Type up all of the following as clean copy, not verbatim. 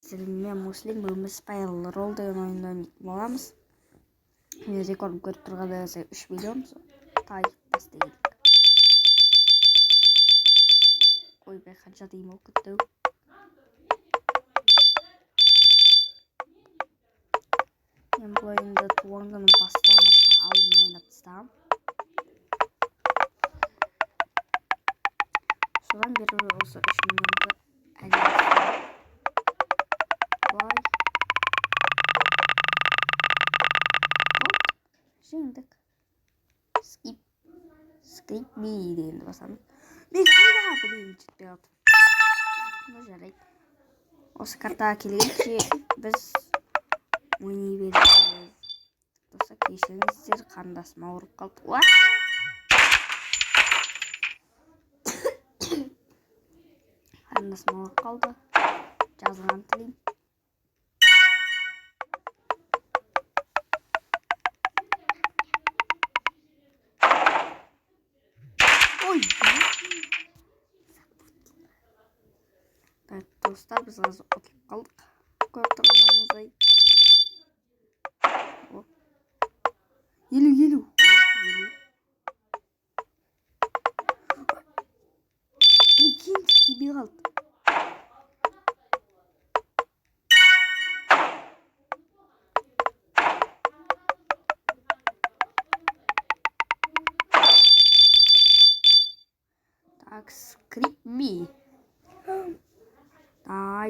Мен Муслим, бүгін біз Spiral Roll деген ойынды ойнайтын боламыз. Мен рекордым көріп тұрғанда 3 миллион тастай келдік. Ойбай, қанша дейін ол күтті. Мен бұл ойынды туған күнім басталмаса алдын ойнап тастағам. Содан бері осы 3 миллионды әлемдестім. Жеңдік. Skip me дегенді басамыз. Мен қайда білейін жетпей қалды. Жарайды. Осы картаға келгенше біз ойнай береміз. Доса кешіріңіздер, қарындасым ауырып қалды. Қарындасым ауырып қалды. Жазған тілеймін. Ой! Достар, біз қазір ұтылып қалдық. Көріп тұрғандарыңыздай. Елу. Прикинь, тебе қалды. Так, скрип ми.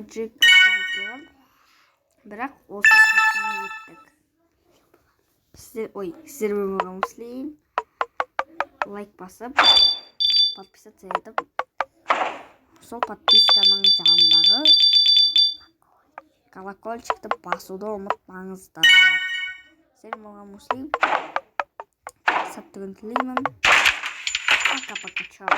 Джек қосып бірақ осы картаны өттік. Сіздер болмаған Муслим. Лайк басып, подписаться етіп, сол подписканың жанындағы колокольчикті басуды ұмытпаңыздар. Сіздер болған Муслим. Сәтті күн тілеймін. Пока-пока, чао.